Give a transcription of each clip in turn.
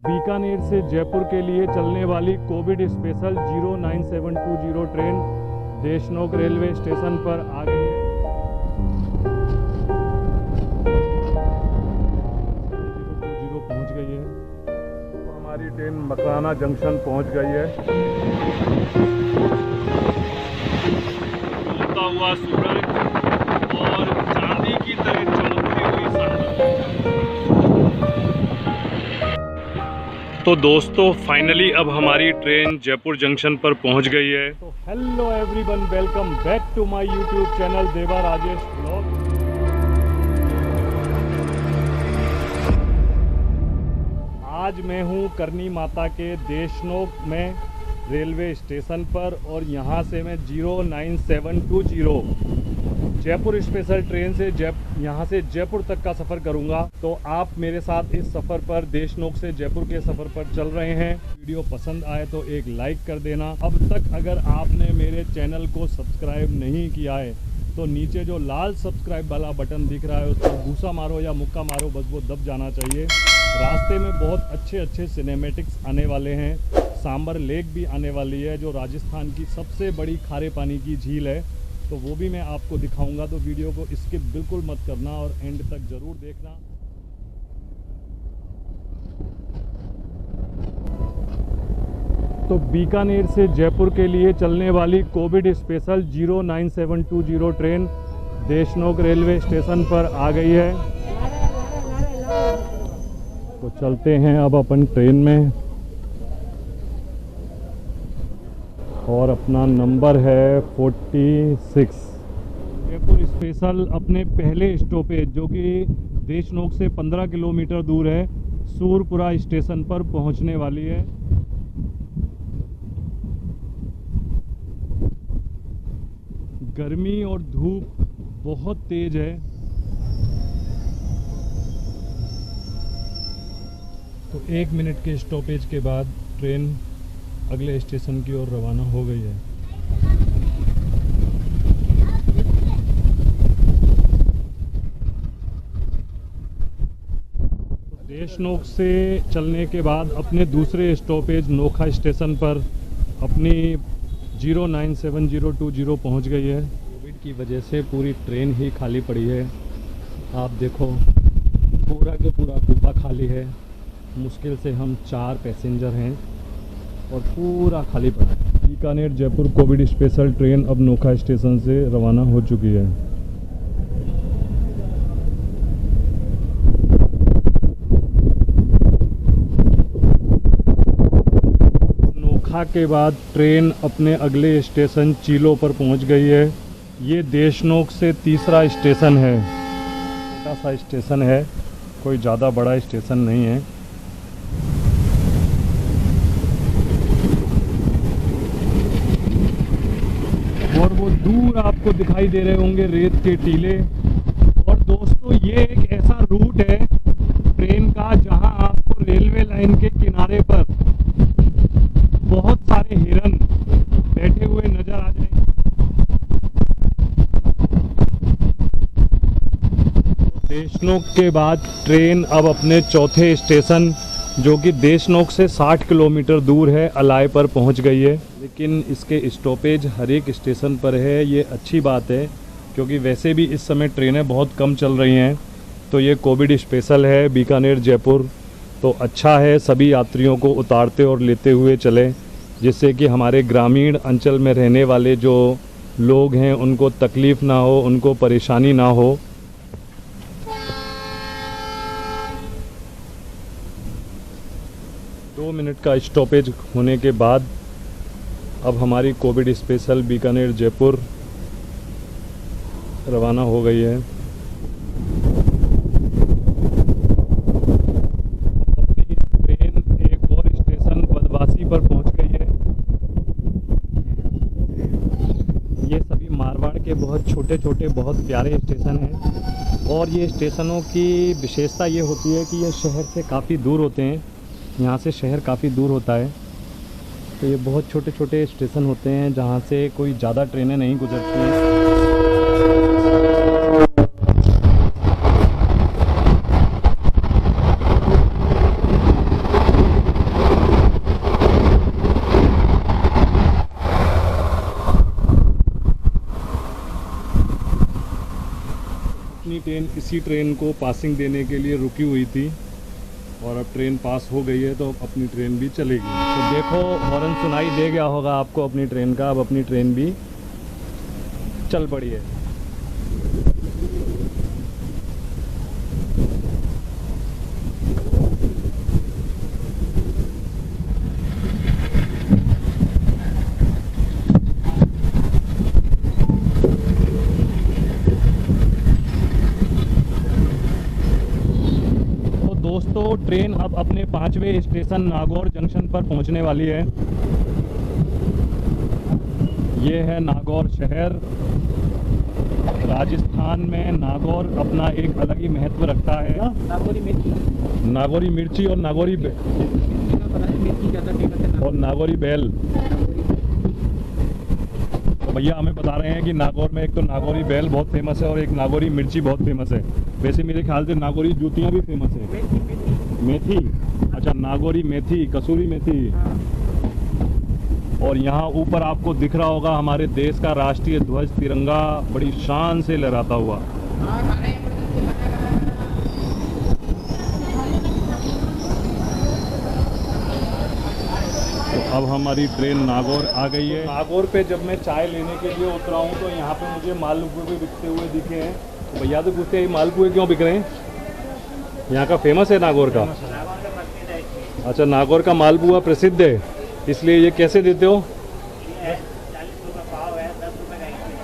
बीकानेर से जयपुर के लिए चलने वाली Covid special 09720 train Deshnok railway station पर आ गई है। 020 पहुंच गई है। तो हमारी ट्रेन मकराना जंक्शन पहुंच गई है। डूबता हुआ सूरज और चांदी की तरह चमकती हुई सड़क। तो दोस्तों फाइनली अब हमारी ट्रेन जयपुर जंक्शन पर पहुंच गई है। तो hello everyone, welcome back to my YouTube channel Deva Rajesh blog. आज मैं हूं करनी माता के देशनोक में रेलवे स्टेशन पर और यहां से मैं 09720 जयपुर स्पेशल ट्रेन से यहाँ से जयपुर तक का सफ़र करूँगा। तो आप मेरे साथ इस सफ़र पर देशनोक से जयपुर के सफ़र पर चल रहे हैं। वीडियो पसंद आए तो एक लाइक कर देना। अब तक अगर आपने मेरे चैनल को सब्सक्राइब नहीं किया है तो नीचे जो लाल सब्सक्राइब वाला बटन दिख रहा है उस पर घूसा मारो या मुक्का मारो, बस वो दब जाना चाहिए। रास्ते में बहुत अच्छे सिनेमैटिक्स आने वाले हैं। सांबर लेक भी आने वाली है जो राजस्थान की सबसे बड़ी खारे पानी की झील है, तो वो भी मैं आपको दिखाऊंगा। तो वीडियो को स्किप बिल्कुल मत करना और एंड तक ज़रूर देखना। तो बीकानेर से जयपुर के लिए चलने वाली Covid special 09720 train Deshnok railway station पर आ गई है। तो चलते हैं अब अपन ट्रेन में और अपना नंबर है 46। जयपुर स्पेशल अपने पहले स्टॉपेज जो कि देशनोक से 15 किलोमीटर दूर है सूरपुरा स्टेशन पर पहुंचने वाली है। गर्मी और धूप बहुत तेज है। तो 1 मिनट के स्टॉपेज के बाद ट्रेन अगले स्टेशन की ओर रवाना हो गई है। देशनोक से चलने के बाद अपने दूसरे स्टॉपेज नोखा स्टेशन पर अपनी 09720 पहुंच गई है। कोविड की वजह से पूरी ट्रेन ही खाली पड़ी है। आप देखो पूरा के पूरा कूपा खाली है। मुश्किल से हम 4 पैसेंजर हैं और पूरा खाली पड़ा है। Bikaner Jaipur Covid special train अब नोखा स्टेशन से रवाना हो चुकी है। नोखा के बाद ट्रेन अपने अगले स्टेशन चीलो पर पहुंच गई है। ये देशनोक से तीसरा स्टेशन है। छोटा सा स्टेशन है, कोई ज़्यादा बड़ा स्टेशन नहीं है। और वो दूर आपको दिखाई दे रहे होंगे रेत के टीले। और दोस्तों ये एक ऐसा रूट है ट्रेन का जहां आपको रेलवे लाइन के किनारे पर बहुत सारे हिरन बैठे हुए नजर आ जाएंगे। देशनोक के बाद ट्रेन अब अपने चौथे स्टेशन जो कि देशनोक से 60 किलोमीटर दूर है अलाय पर पहुंच गई है। लेकिन इसके स्टॉपेज हर एक स्टेशन पर है। ये अच्छी बात है क्योंकि वैसे भी इस समय ट्रेनें बहुत कम चल रही हैं। तो ये कोविड स्पेशल है बीकानेर जयपुर, तो अच्छा है सभी यात्रियों को उतारते और लेते हुए चलें, जिससे कि हमारे ग्रामीण अंचल में रहने वाले जो लोग हैं उनको तकलीफ़ ना हो, उनको परेशानी ना हो। दो मिनट का स्टॉपेज होने के बाद अब हमारी कोविड स्पेशल बीकानेर जयपुर रवाना हो गई है। अपनी ट्रेन एक और स्टेशन बदवासी पर पहुंच गई है। ये सभी मारवाड़ के बहुत छोटे बहुत प्यारे स्टेशन हैं और ये स्टेशनों की विशेषता ये होती है कि ये शहर से काफ़ी दूर होते हैं। यहाँ से शहर काफ़ी दूर होता है, तो ये बहुत छोटे स्टेशन होते हैं जहाँ से कोई ज़्यादा ट्रेनें नहीं गुजरती हैं। ट्रेन इसी ट्रेन को पासिंग देने के लिए रुकी हुई थी और अब ट्रेन पास हो गई है तो अब अपनी ट्रेन भी चलेगी। तो देखो हॉर्न सुनाई दे गया होगा आपको अपनी ट्रेन का, अब अपनी ट्रेन भी चल पड़ी है। दोस्तों ट्रेन अब अपने 5वें स्टेशन नागौर जंक्शन पर पहुंचने वाली है। ये है नागौर शहर। राजस्थान में नागौर अपना एक अलग ही महत्व रखता है। नागौरी मिर्ची और नागौरी बेल। तो भैया हमें बता रहे हैं कि नागौर में एक तो नागौरी बेल बहुत फेमस है और एक नागौरी मिर्ची बहुत फेमस है। वैसे मेरे ख्याल से नागौरी जूतियाँ भी फेमस है। मेथी, अच्छा नागौरी मेथी, कसूरी मेथी। और यहाँ ऊपर आपको दिख रहा होगा हमारे देश का राष्ट्रीय ध्वज तिरंगा बड़ी शान से लहराता हुआ। तो अब हमारी ट्रेन नागौर आ गई है। नागौर पे जब मैं चाय लेने के लिए उतरा हूँ तो यहाँ पे मुझे मालपुए भी बिकते हुए दिखे हैं। तो भैया तो पूछते हैं मालपुए क्यों बिक रहे हैं? यहाँ का फेमस है नागौर का? अच्छा नागौर का मालपुआ प्रसिद्ध है, इसलिए ये कैसे देते हो?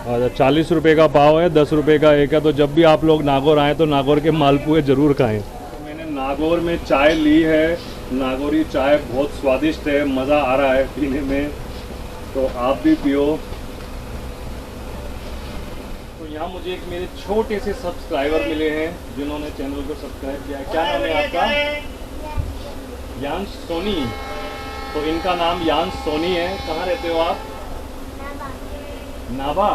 अच्छा 40 रुपये का पाव है, 10 रुपये का एक है। तो जब भी आप लोग नागौर आएँ तो नागौर के मालपुए ज़रूर खाएँ। तो मैंने नागौर में चाय ली है। नागौरी चाय बहुत स्वादिष्ट है, मज़ा आ रहा है पीने में, तो आप भी पियो। तो यहाँ मुझे एक मेरे छोटे से सब्सक्राइबर मिले हैं जिन्होंने चैनल को सब्सक्राइब किया है। क्या नाम है आपका? यान सोनी। तो इनका नाम यान सोनी है। कहाँ रहते हो आप? नाभा।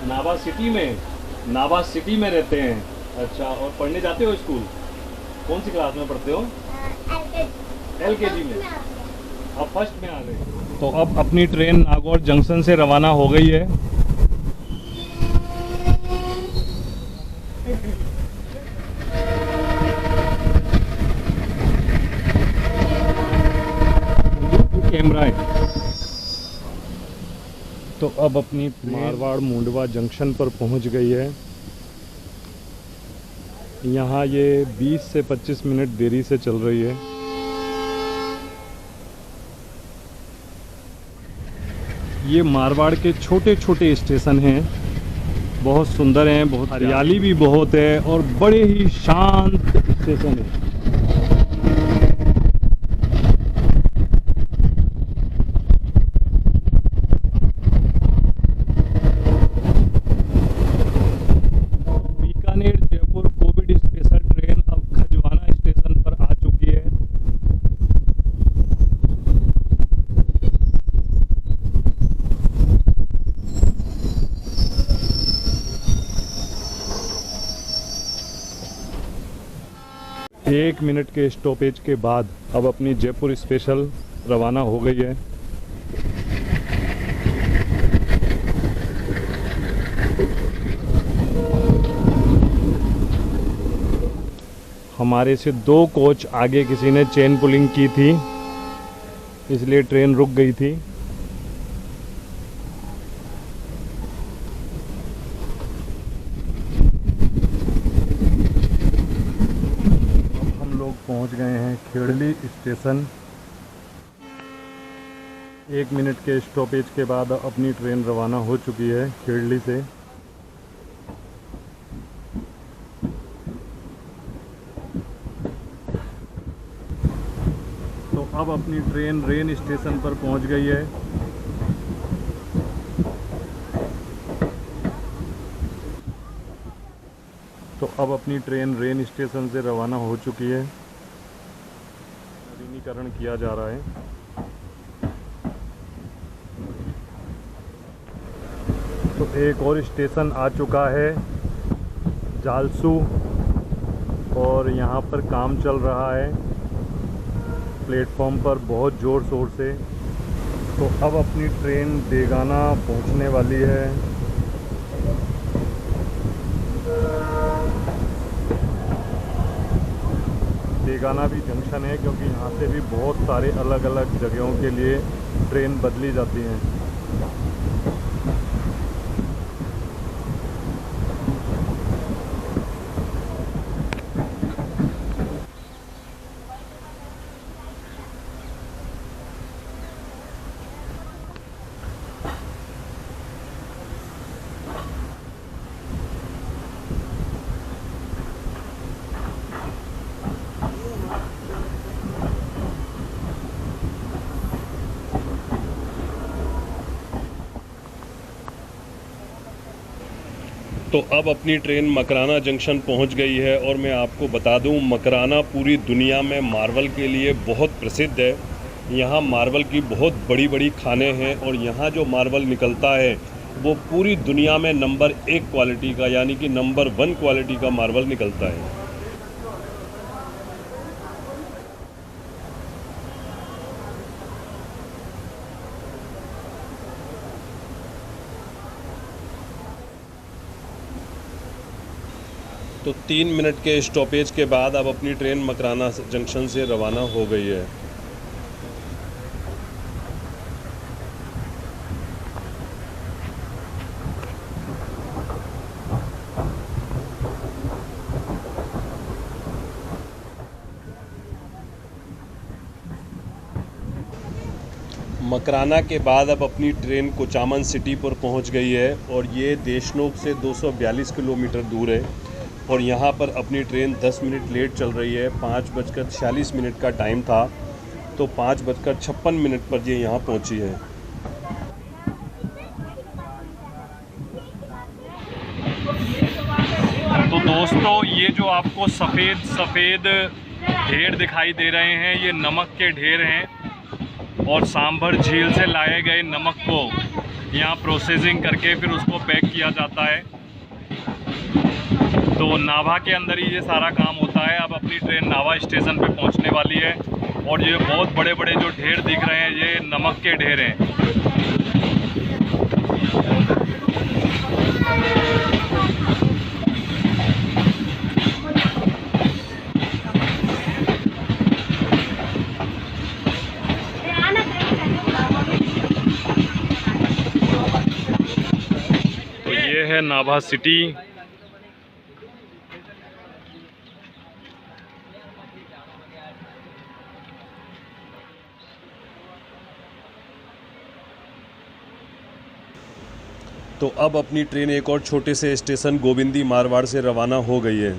नाभा सिटी में? नाभा सिटी में रहते हैं। अच्छा, और पढ़ने जाते हो स्कूल? कौन सी क्लास में पढ़ते हो? LKG में। अब फर्स्ट में आ गए। तो अब अपनी ट्रेन नागौर जंक्शन से रवाना हो गई है। कैमरा है। तो अब अपनी मारवाड़ मुंडवा जंक्शन पर पहुंच गई है। यहाँ ये 20 से 25 मिनट देरी से चल रही है। ये मारवाड़ के छोटे छोटे स्टेशन हैं, बहुत सुंदर हैं, बहुत हरियाली भी बहुत है और बड़े ही शांत स्टेशन है। एक मिनट के स्टॉपेज के बाद अब अपनी जयपुर स्पेशल रवाना हो गई है। हमारे से 2 कोच आगे किसी ने चेन पुलिंग की थी, इसलिए ट्रेन रुक गई थी। पहुंच गए हैं खेड़ली स्टेशन। 1 मिनट के स्टॉपेज के बाद अपनी ट्रेन रवाना हो चुकी है खेड़ली से। तो अब अपनी ट्रेन रेन स्टेशन पर पहुंच गई है। तो अब अपनी ट्रेन रेन स्टेशन से रवाना हो चुकी है। नवीनीकरण किया जा रहा है। तो एक और स्टेशन आ चुका है जालसू, और यहाँ पर काम चल रहा है प्लेटफॉर्म पर बहुत ज़ोर शोर से। तो अब अपनी ट्रेन देगाना पहुँचने वाली है। तेगाना भी जंक्शन है, क्योंकि यहाँ से भी बहुत सारे अलग अलग जगहों के लिए ट्रेन बदली जाती हैं। तो अब अपनी ट्रेन मकराना जंक्शन पहुंच गई है और मैं आपको बता दूं, मकराना पूरी दुनिया में मार्बल के लिए बहुत प्रसिद्ध है। यहाँ मार्बल की बहुत बड़ी बड़ी खानें हैं और यहाँ जो मार्बल निकलता है वो पूरी दुनिया में नंबर 1 क्वालिटी का, यानी कि नंबर 1 क्वालिटी का मार्बल निकलता है। तो 3 मिनट के स्टॉपेज के बाद अब अपनी ट्रेन मकराना जंक्शन से रवाना हो गई है। मकराना के बाद अब अपनी ट्रेन कोचामन सिटी पर पहुंच गई है और ये देशनोक से 242 किलोमीटर दूर है और यहाँ पर अपनी ट्रेन 10 मिनट लेट चल रही है। 5:46 का टाइम था, तो 5:56 पर ये यहाँ पहुँची है। तो दोस्तों, ये जो आपको सफ़ेद ढेर दिखाई दे रहे हैं, ये नमक के ढेर हैं और सांभर झील से लाए गए नमक को यहाँ प्रोसेसिंग करके फिर उसको पैक किया जाता है। तो नाभा के अंदर ही ये सारा काम होता है। अब अपनी ट्रेन नाभा स्टेशन पे पहुंचने वाली है और ये बहुत बड़े बड़े जो ढेर दिख रहे हैं, ये नमक के ढेर हैं। तो ये है नाभा सिटी। तो अब अपनी ट्रेन एक और छोटे से स्टेशन गोविंदी मारवाड़ से रवाना हो गई है।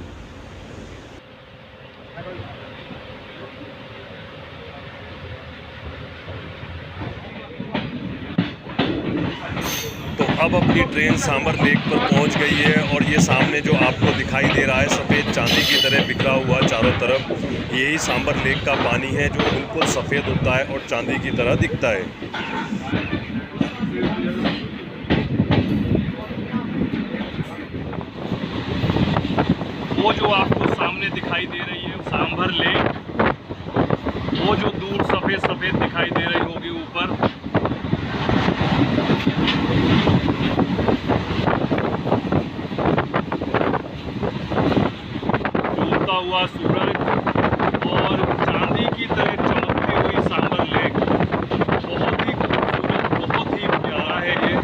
तो अब अपनी ट्रेन सांबर लेक पर पहुंच गई है और ये सामने जो आपको दिखाई दे रहा है सफ़ेद चांदी की तरह बिखरा हुआ चारों तरफ, यही सांबर लेक का पानी है जो बिल्कुल सफ़ेद होता है और चांदी की तरह दिखता है। वो जो आपको सामने दिखाई दे रही है सांभर लेक, वो जो दूर सफ़ेद दिखाई दे रही होगी ऊपर, डूबता हुआ सूरज और चांदी की तरह चमकती हुई सांभर लेक, बहुत ही खूबसूरत, बहुत ही प्यारा है ये।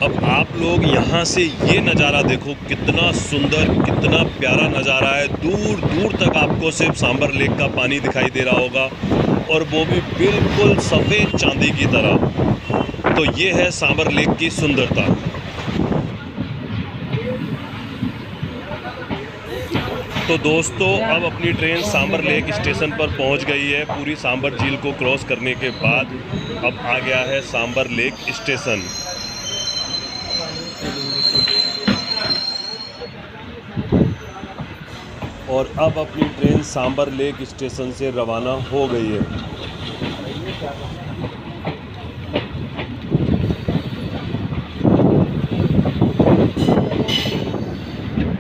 अब आप लोग यहाँ से ये नज़ारा देखो, कितना सुंदर, कितना प्यारा नज़ारा है। दूर दूर तक आपको सिर्फ सांबर लेक का पानी दिखाई दे रहा होगा और वो भी बिल्कुल सफ़ेद चांदी की तरह। तो ये है सांबर लेक की सुंदरता। तो दोस्तों, अब अपनी ट्रेन सांबर लेक स्टेशन पर पहुंच गई है। पूरी सांबर झील को क्रॉस करने के बाद अब आ गया है सांबर लेक स्टेशन। और अब अपनी ट्रेन सांबर लेक स्टेशन से रवाना हो गई है।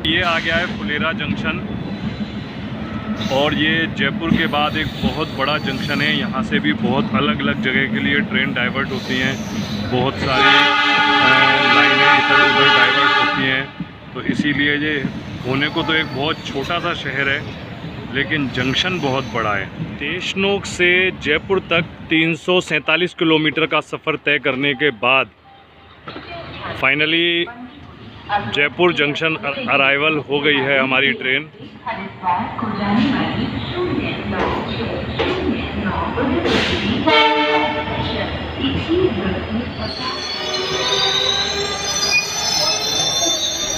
ये आ गया है फुलेरा जंक्शन और ये जयपुर के बाद एक बहुत बड़ा जंक्शन है। यहाँ से भी बहुत अलग अलग जगह के लिए ट्रेन डाइवर्ट होती हैं, बहुत सारी लाइनें इधर उधर डाइवर्ट होती हैं। तो इसीलिए ये होने को तो एक बहुत छोटा सा शहर है, लेकिन जंक्शन बहुत बड़ा है। देशनोक से जयपुर तक 347 किलोमीटर का सफ़र तय करने के बाद फाइनली जयपुर जंक्शन अराइवल हो गई है हमारी ट्रेन।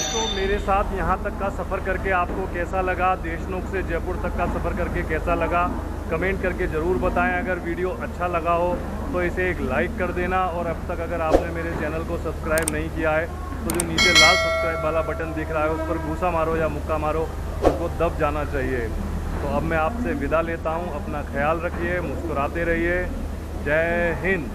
तो मेरे साथ यहाँ तक का सफ़र करके आपको कैसा लगा, देशनोक से जयपुर तक का सफ़र करके कैसा लगा, कमेंट करके ज़रूर बताएं। अगर वीडियो अच्छा लगा हो तो इसे एक लाइक कर देना, और अब तक अगर आपने मेरे चैनल को सब्सक्राइब नहीं किया है तो जो नीचे लाल सब्सक्राइब वाला बटन दिख रहा है उस पर घूसा मारो या मुक्का मारो, उसको दब जाना चाहिए। तो अब मैं आपसे विदा लेता हूँ। अपना ख्याल रखिए, मुस्कुराते रहिए। जय हिंद।